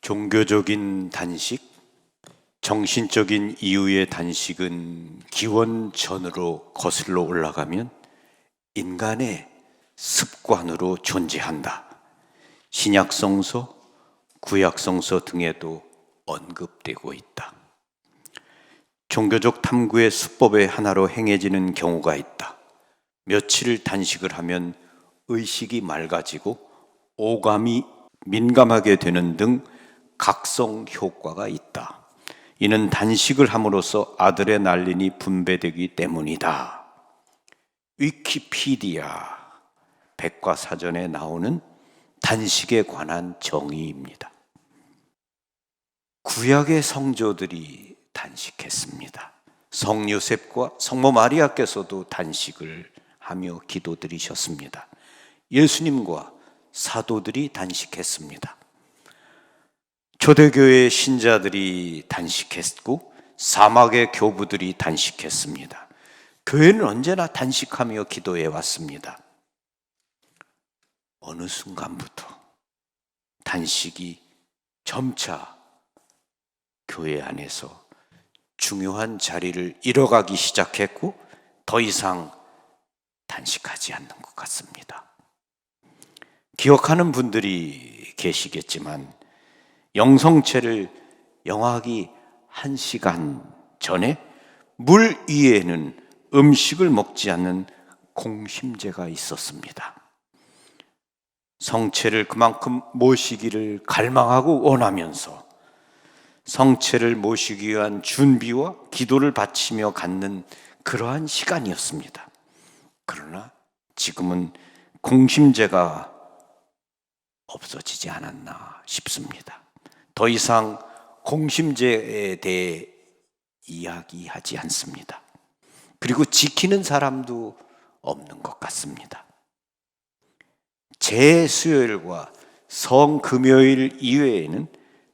종교적인 단식, 정신적인 이유의 단식은 기원전으로 거슬러 올라가면 인간의 습관으로 존재한다. 신약성서, 구약성서 등에도 언급되고 있다. 종교적 탐구의 수법의 하나로 행해지는 경우가 있다. 며칠 단식을 하면 의식이 맑아지고 오감이 민감하게 되는 등 각성 효과가 있다. 이는 단식을 함으로써 아드레날린이 분배되기 때문이다. 위키피디아 백과사전에 나오는 단식에 관한 정의입니다. 구약의 성조들이 단식했습니다. 성 요셉과 성모 마리아께서도 단식을 하며 기도드리셨습니다. 예수님과 사도들이 단식했습니다. 초대교회 신자들이 단식했고 사막의 교부들이 단식했습니다. 교회는 언제나 단식하며 기도해 왔습니다. 어느 순간부터 단식이 점차 교회 안에서 중요한 자리를 잃어가기 시작했고 더 이상 단식하지 않는 것 같습니다. 기억하는 분들이 계시겠지만 영성체를 영하기 1시간 전에 물 위에는 음식을 먹지 않는 공심제가 있었습니다. 성체를 그만큼 모시기를 갈망하고 원하면서 성체를 모시기 위한 준비와 기도를 바치며 갖는 그러한 시간이었습니다. 그러나 지금은 공심제가 없어지지 않았나 싶습니다. 더 이상 공심제에 대해 이야기하지 않습니다. 그리고 지키는 사람도 없는 것 같습니다. 재수요일과 성금요일 이외에는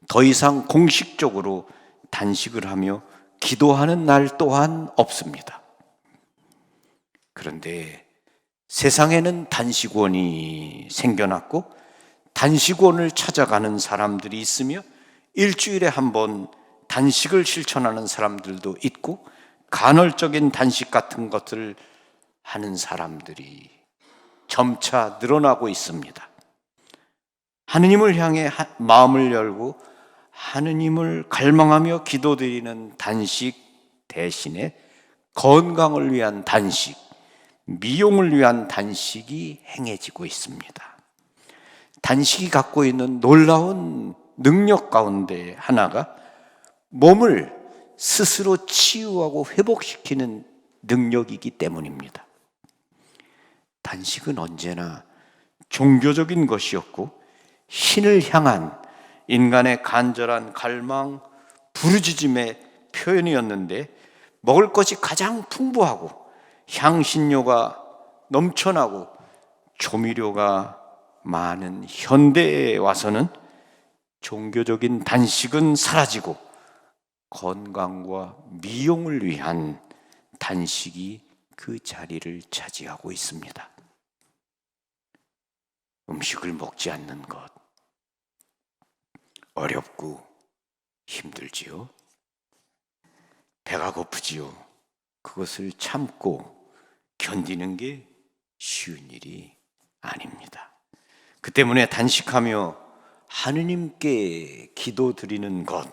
더 이상 공식적으로 단식을 하며 기도하는 날 또한 없습니다. 그런데 세상에는 단식원이 생겨났고 단식원을 찾아가는 사람들이 있으며 일주일에 한 번 단식을 실천하는 사람들도 있고 간헐적인 단식 같은 것들을 하는 사람들이 점차 늘어나고 있습니다. 하느님을 향해 마음을 열고 하느님을 갈망하며 기도드리는 단식 대신에 건강을 위한 단식, 미용을 위한 단식이 행해지고 있습니다. 단식이 갖고 있는 놀라운 능력 가운데 하나가 몸을 스스로 치유하고 회복시키는 능력이기 때문입니다. 단식은 언제나 종교적인 것이었고 신을 향한 인간의 간절한 갈망, 부르짖음의 표현이었는데 먹을 것이 가장 풍부하고 향신료가 넘쳐나고 조미료가 많은 현대에 와서는 종교적인 단식은 사라지고 건강과 미용을 위한 단식이 그 자리를 차지하고 있습니다. 음식을 먹지 않는 것 어렵고 힘들지요. 배가 고프지요. 그것을 참고 견디는 게 쉬운 일이 아닙니다. 그 때문에 단식하며 하느님께 기도드리는 것,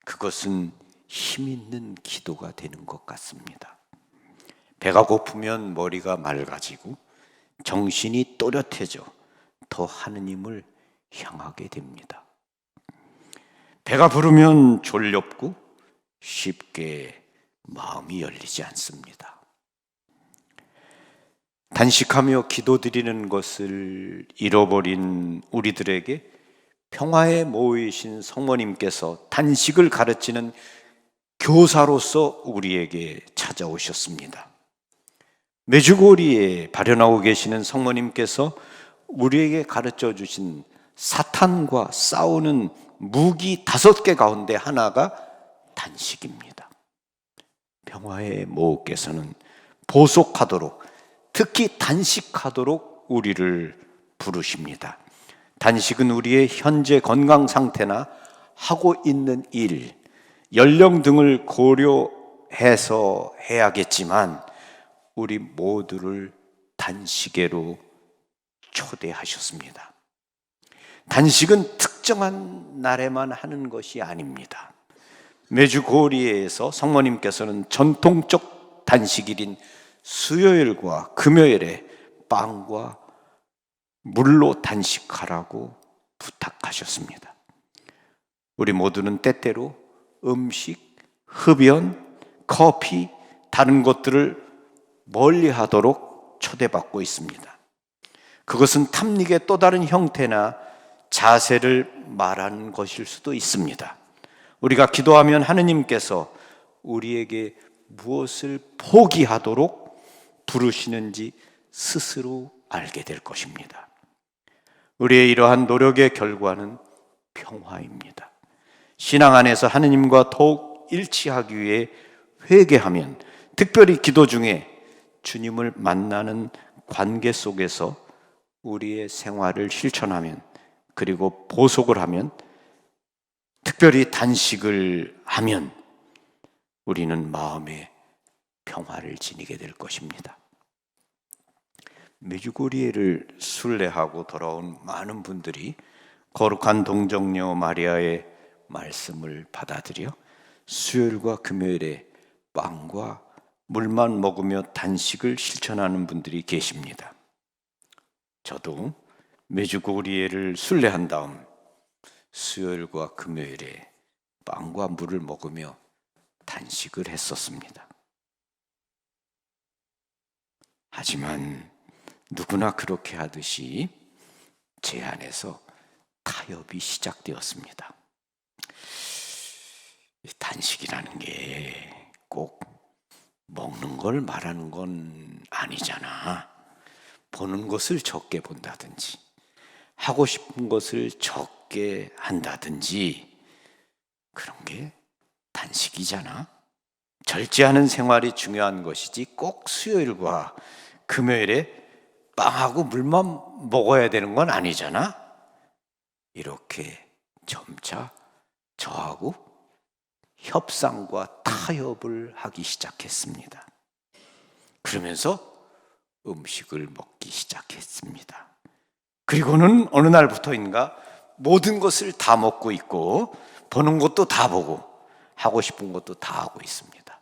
그것은 힘 있는 기도가 되는 것 같습니다. 배가 고프면 머리가 맑아지고 정신이 또렷해져 더 하느님을 향하게 됩니다. 배가 부르면 졸렵고 쉽게 마음이 열리지 않습니다. 단식하며 기도드리는 것을 잃어버린 우리들에게 평화의 모이신 성모님께서 단식을 가르치는 교사로서 우리에게 찾아오셨습니다. 메주고리에 발현하고 계시는 성모님께서 우리에게 가르쳐 주신 사탄과 싸우는 무기 5개 가운데 하나가 단식입니다. 평화의 모호께서는 보속하도록, 특히 단식하도록 우리를 부르십니다. 단식은 우리의 현재 건강 상태나 하고 있는 일, 연령 등을 고려해서 해야겠지만 우리 모두를 단식에로 초대하셨습니다. 단식은 특정한 날에만 하는 것이 아닙니다. 매주 고리에서 성모님께서는 전통적 단식일인 수요일과 금요일에 빵과 물로 단식하라고 부탁하셨습니다. 우리 모두는 때때로 음식, 흡연, 커피, 다른 것들을 멀리하도록 초대받고 있습니다. 그것은 탐닉의 또 다른 형태나 자세를 말하는 것일 수도 있습니다. 우리가 기도하면 하느님께서 우리에게 무엇을 포기하도록 부르시는지 스스로 알게 될 것입니다. 우리의 이러한 노력의 결과는 평화입니다. 신앙 안에서 하느님과 더욱 일치하기 위해 회개하면, 특별히 기도 중에 주님을 만나는 관계 속에서 우리의 생활을 실천하면, 그리고 보속을 하면, 특별히 단식을 하면 우리는 마음의 평화를 지니게 될 것입니다. 메주고리에를 순례하고 돌아온 많은 분들이 거룩한 동정녀 마리아의 말씀을 받아들여 수요일과 금요일에 빵과 물만 먹으며 단식을 실천하는 분들이 계십니다. 저도 메주고리에를 순례한 다음 수요일과 금요일에 빵과 물을 먹으며 단식을 했었습니다. 하지만 누구나 그렇게 하듯이 제 안에서 타협이 시작되었습니다. 단식이라는 게 꼭 먹는 걸 말하는 건 아니잖아. 보는 것을 적게 본다든지, 하고 싶은 것을 적게 한다든지, 그런 게 단식이잖아. 절제하는 생활이 중요한 것이지 꼭 수요일과 금요일에 빵하고 물만 먹어야 되는 건 아니잖아. 이렇게 점차 저하고 협상과 타협을 하기 시작했습니다. 그러면서 음식을 먹기 시작했습니다. 그리고는 어느 날부터인가 모든 것을 다 먹고 있고, 보는 것도 다 보고, 하고 싶은 것도 다 하고 있습니다.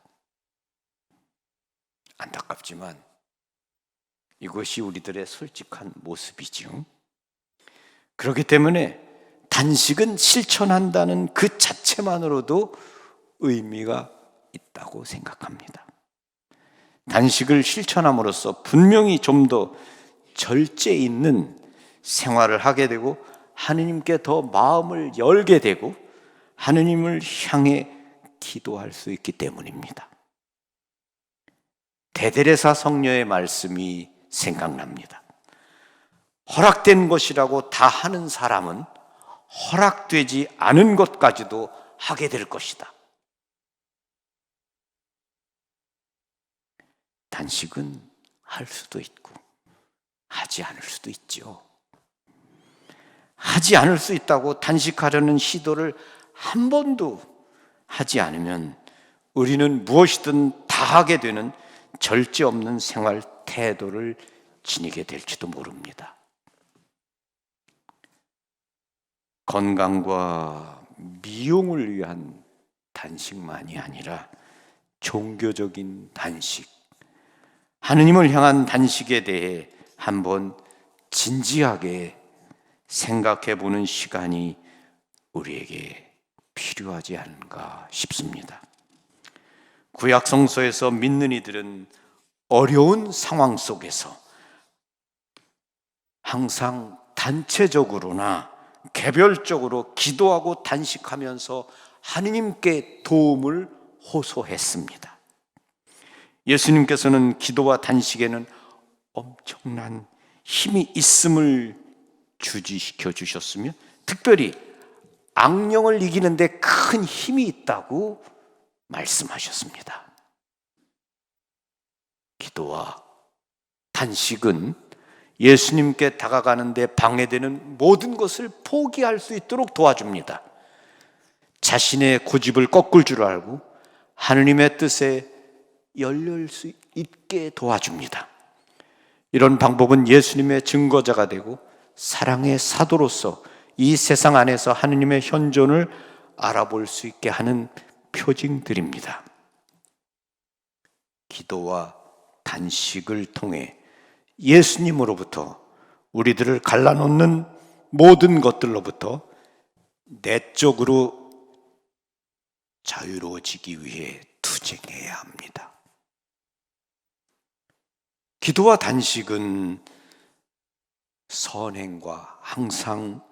안타깝지만 이것이 우리들의 솔직한 모습이죠. 그렇기 때문에 단식은 실천한다는 그 자체만으로도 의미가 있다고 생각합니다. 단식을 실천함으로써 분명히 좀 더 절제 있는 생활을 하게 되고, 하느님께 더 마음을 열게 되고, 하느님을 향해 기도할 수 있기 때문입니다. 대데레사 성녀의 말씀이 생각납니다. 허락된 것이라고 다 하는 사람은 허락되지 않은 것까지도 하게 될 것이다. 단식은 할 수도 있고 하지 않을 수도 있죠. 하지 않을 수 있다고 단식하려는 시도를 한 번도 하지 않으면 우리는 무엇이든 다 하게 되는 절제 없는 생활 태도를 지니게 될지도 모릅니다. 건강과 미용을 위한 단식만이 아니라 종교적인 단식, 하느님을 향한 단식에 대해 한번 진지하게 생각해 보는 시간이 우리에게 필요하지 않은가 싶습니다. 구약 성서에서 믿는 이들은 어려운 상황 속에서 항상 단체적으로나 개별적으로 기도하고 단식하면서 하느님께 도움을 호소했습니다. 예수님께서는 기도와 단식에는 엄청난 힘이 있음을 주지시켜 주셨으며, 특별히 악령을 이기는데 큰 힘이 있다고 말씀하셨습니다. 기도와 단식은 예수님께 다가가는데 방해되는 모든 것을 포기할 수 있도록 도와줍니다. 자신의 고집을 꺾을 줄 알고 하느님의 뜻에 열릴 수 있게 도와줍니다. 이런 방법은 예수님의 증거자가 되고 사랑의 사도로서 이 세상 안에서 하느님의 현존을 알아볼 수 있게 하는 표징들입니다. 기도와 단식을 통해 예수님으로부터 우리들을 갈라놓는 모든 것들로부터 내적으로 자유로워지기 위해 투쟁해야 합니다. 기도와 단식은 선행과 항상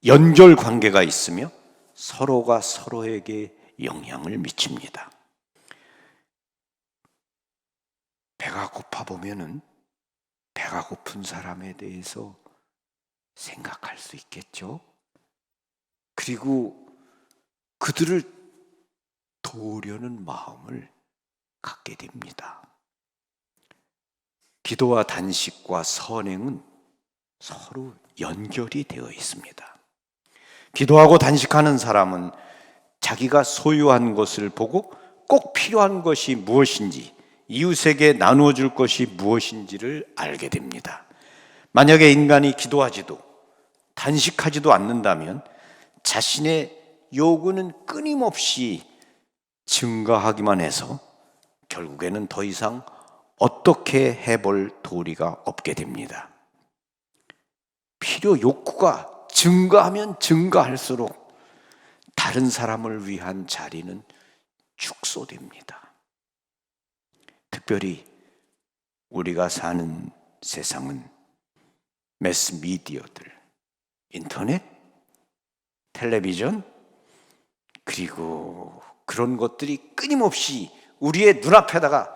연결 관계가 있으며 서로가 서로에게 영향을 미칩니다. 배가 고파 보면은 배가 고픈 사람에 대해서 생각할 수 있겠죠. 그리고 그들을 도우려는 마음을 갖게 됩니다. 기도와 단식과 선행은 서로 연결이 되어 있습니다. 기도하고 단식하는 사람은 자기가 소유한 것을 보고 꼭 필요한 것이 무엇인지, 이웃에게 나누어 줄 것이 무엇인지를 알게 됩니다. 만약에 인간이 기도하지도 단식하지도 않는다면 자신의 요구는 끊임없이 증가하기만 해서 결국에는 더 이상 어떻게 해볼 도리가 없게 됩니다. 필요 욕구가 증가하면 증가할수록 다른 사람을 위한 자리는 축소됩니다. 특별히 우리가 사는 세상은 매스미디어들, 인터넷, 텔레비전, 그리고 그런 것들이 끊임없이 우리의 눈앞에다가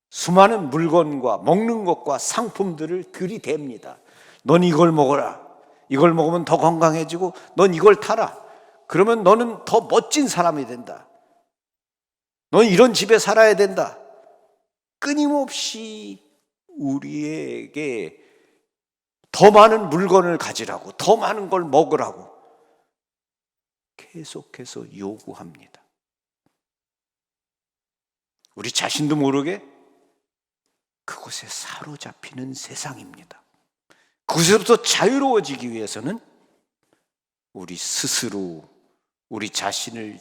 수많은 물건과 먹는 것과 상품들을 들이댑니다. 넌 이걸 먹어라. 이걸 먹으면 더 건강해지고, 넌 이걸 타라. 그러면 너는 더 멋진 사람이 된다. 넌 이런 집에 살아야 된다. 끊임없이 우리에게 더 많은 물건을 가지라고, 더 많은 걸 먹으라고 계속해서 요구합니다. 우리 자신도 모르게 그곳에 사로잡히는 세상입니다. 그곳에부터 자유로워지기 위해서는 우리 스스로 우리 자신을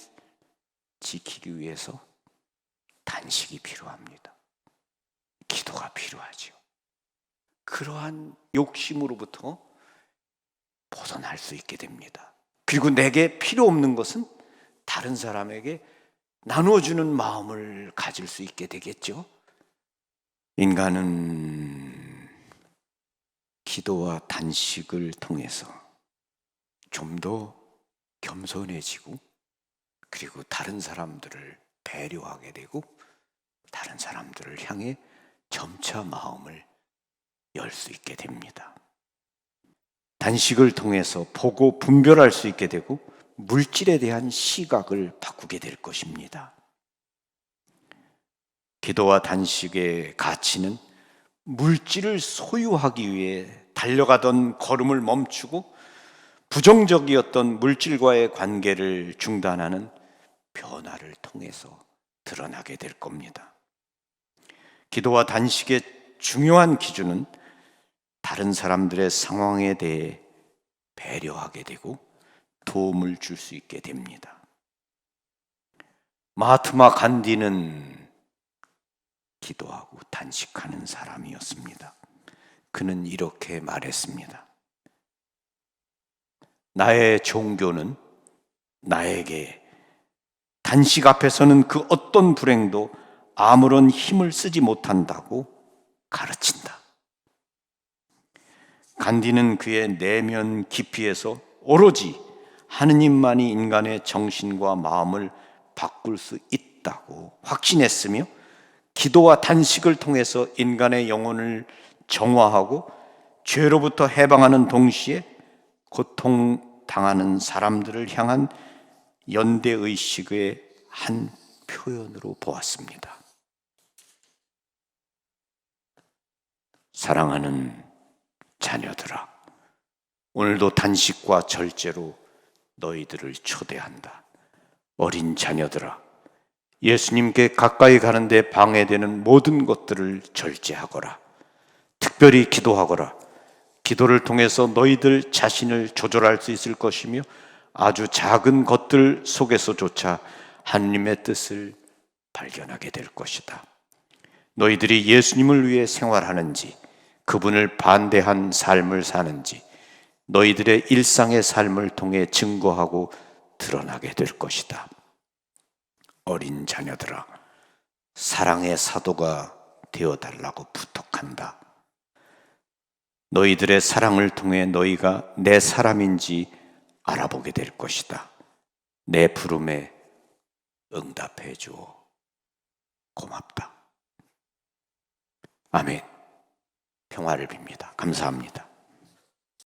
지키기 위해서 단식이 필요합니다. 기도가 필요하죠. 그러한 욕심으로부터 벗어날 수 있게 됩니다. 그리고 내게 필요 없는 것은 다른 사람에게 나누어주는 마음을 가질 수 있게 되겠죠. 인간은 기도와 단식을 통해서 좀 더 겸손해지고, 그리고 다른 사람들을 배려하게 되고, 다른 사람들을 향해 점차 마음을 열 수 있게 됩니다. 단식을 통해서 보고 분별할 수 있게 되고, 물질에 대한 시각을 바꾸게 될 것입니다. 기도와 단식의 가치는 물질을 소유하기 위해 달려가던 걸음을 멈추고 부정적이었던 물질과의 관계를 중단하는 변화를 통해서 드러나게 될 겁니다. 기도와 단식의 중요한 기준은 다른 사람들의 상황에 대해 배려하게 되고 도움을 줄 수 있게 됩니다. 마하트마 간디는 기도하고 단식하는 사람이었습니다. 그는 이렇게 말했습니다. 나의 종교는 나에게 단식 앞에서는 그 어떤 불행도 아무런 힘을 쓰지 못한다고 가르친다. 간디는 그의 내면 깊이에서 오로지 하느님만이 인간의 정신과 마음을 바꿀 수 있다고 확신했으며, 기도와 단식을 통해서 인간의 영혼을 정화하고 죄로부터 해방하는 동시에 고통당하는 사람들을 향한 연대의식의 한 표현으로 보았습니다. 사랑하는 자녀들아, 오늘도 단식과 절제로 너희들을 초대한다. 어린 자녀들아, 예수님께 가까이 가는데 방해되는 모든 것들을 절제하거라. 특별히 기도하거라. 기도를 통해서 너희들 자신을 조절할 수 있을 것이며 아주 작은 것들 속에서조차 하나님의 뜻을 발견하게 될 것이다. 너희들이 예수님을 위해 생활하는지, 그분을 반대한 삶을 사는지 너희들의 일상의 삶을 통해 증거하고 드러나게 될 것이다. 어린 자녀들아, 사랑의 사도가 되어달라고 부탁한다. 너희들의 사랑을 통해 너희가 내 사람인지 알아보게 될 것이다. 내 부름에 응답해 주오. 고맙다. 아멘. 평화를 빕니다. 감사합니다.